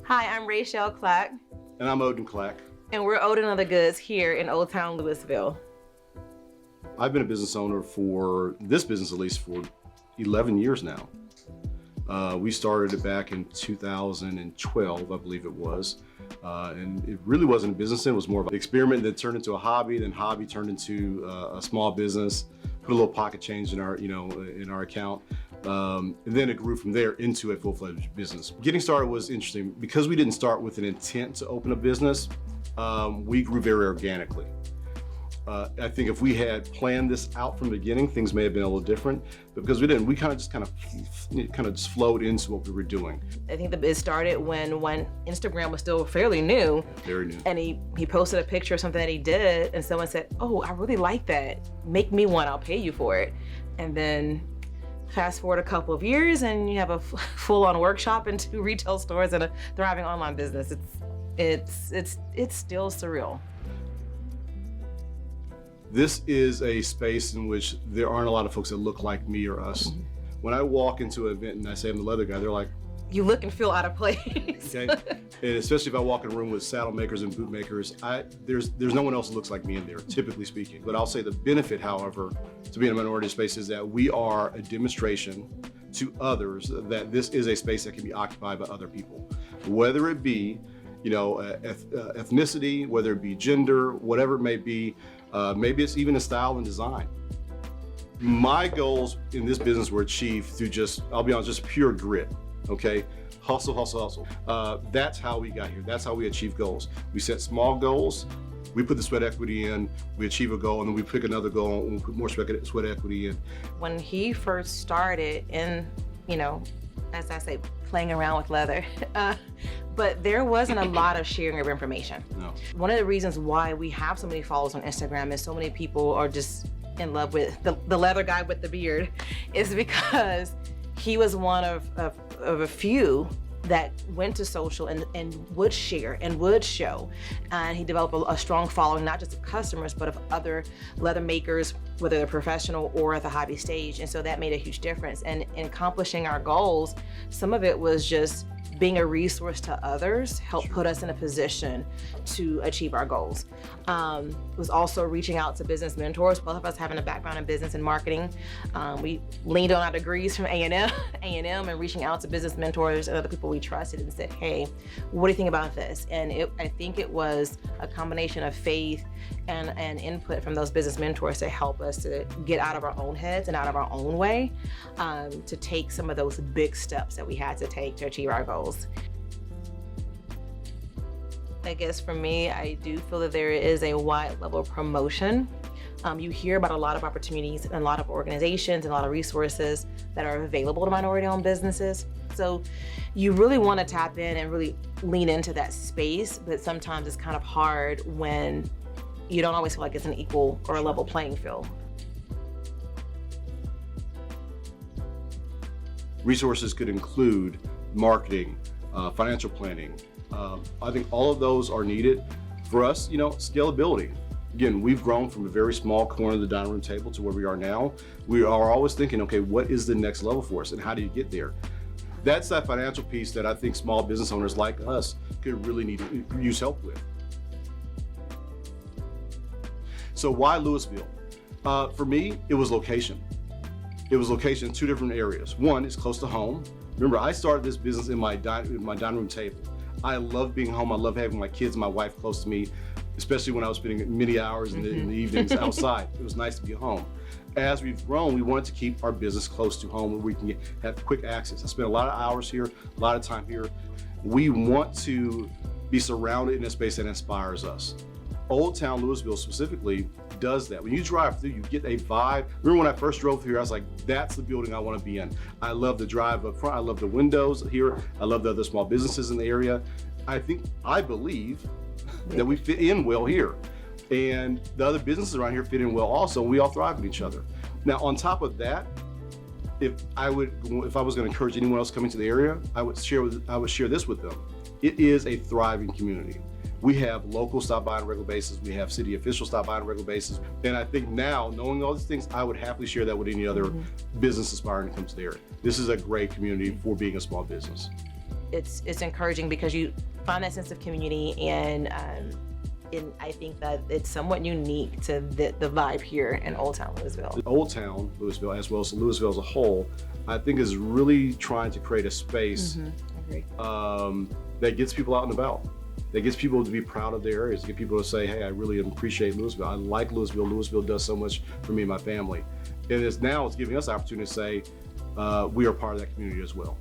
Hi, I'm Rachelle Clack. And I'm Odin Clack. And we're Odin Leather Goods here in Old Town Lewisville. I've been a business owner for this business at least for 11 years now. We started it back in 2012, I believe it was. And it really wasn't a business, it was more of an experiment that turned into a hobby, then hobby turned into a small business, put a little pocket change in our, in our account. And then it grew from there into a full-fledged business. Getting started was interesting because we didn't start with an intent to open a business. We grew very organically. I think if we had planned this out from the beginning, things may have been a little different, but because we didn't, we kind of just flowed into what we were doing. I think it started when Instagram was still fairly new. Very new. And he posted a picture of something that he did, and someone said, "Oh, I really like that. Make me one, I'll pay you for it." And then fast forward a couple of years and you have a full-on workshop and 2 retail stores and a thriving online business. It's still surreal. This is a space in which there aren't a lot of folks that look like me or us. Mm-hmm. When I walk into an event and I say I'm the leather guy, they're like, you look and feel out of place. Okay, and especially if I walk in a room with saddle makers and boot makers, there's no one else that looks like me in there, typically speaking. But I'll say the benefit, however, to being a minority space is that we are a demonstration to others that this is a space that can be occupied by other people, whether it be, ethnicity, whether it be gender, whatever it may be. Maybe it's even a style and design. My goals in this business were achieved through I'll be honest, just pure grit, okay? Hustle, hustle, hustle. That's how we got here. That's how we achieve goals. We set small goals, we put the sweat equity in, we achieve a goal, and then we pick another goal and we put more sweat equity in. When he first started in, as I say, playing around with leather, but there wasn't a lot of sharing of information. No. One of the reasons why we have so many followers on Instagram is so many people are just in love with the leather guy with the beard is because he was one of a few that went to social and would share and would show. And he developed a strong following, not just of customers, but of other leather makers, whether they're professional or at the hobby stage. And so that made a huge difference. And in accomplishing our goals, some of it was just being a resource to others, helped put us in a position to achieve our goals. Was also reaching out to business mentors, both of us having a background in business and marketing. We leaned on our degrees from A&M and reaching out to business mentors and other people we trusted and said, hey, what do you think about this? And I think it was a combination of faith and input from those business mentors to help us to get out of our own heads and out of our own way, to take some of those big steps that we had to take to achieve our goals. I guess for me, I do feel that there is a wide level of promotion. You hear about a lot of opportunities and a lot of organizations and a lot of resources that are available to minority-owned businesses. So you really want to tap in and really lean into that space, but sometimes it's kind of hard when you don't always feel like it's an equal or a level playing field. Resources could include marketing, financial planning. I think all of those are needed. For us, scalability. Again, we've grown from a very small corner of the dining room table to where we are now. We are always thinking, okay, what is the next level for us and how do you get there? That's that financial piece that I think small business owners like us could really need to use help with. So why Lewisville? For me, it was location. It was location in 2 different areas. One, it's close to home. Remember, I started this business in my dining room table. I love being home. I love having my kids and my wife close to me, especially when I was spending many hours in the evenings outside. It was nice to be home. As we've grown, we wanted to keep our business close to home where we can have quick access. I spent a lot of hours here, a lot of time here. We want to be surrounded in a space that inspires us. Old Town Lewisville specifically does that. When you drive through, you get a vibe. Remember when I first drove through here, I was like, that's the building I want to be in. I love the drive up front. I love the windows here. I love the other small businesses in the area. I believe that we fit in well here. And the other businesses around here fit in well also, and we all thrive with each other. Now, on top of that, if I was going to encourage anyone else coming to the area, I would share this with them. It is a thriving community. We have locals stop by on a regular basis. We have city officials stop by on a regular basis. And I think now, knowing all these things, I would happily share that with any other business aspiring to come to the area. This is a great community for being a small business. it's encouraging because you find that sense of community, and I think that it's somewhat unique to the vibe here in Old Town Lewisville. Old Town Lewisville, as well as Lewisville as a whole, I think is really trying to create a space that gets people out and about, that gets people to be proud of their areas, to get people to say, hey, I really appreciate Lewisville. I like Lewisville. Lewisville does so much for me and my family. And it's giving us the opportunity to say, we are part of that community as well.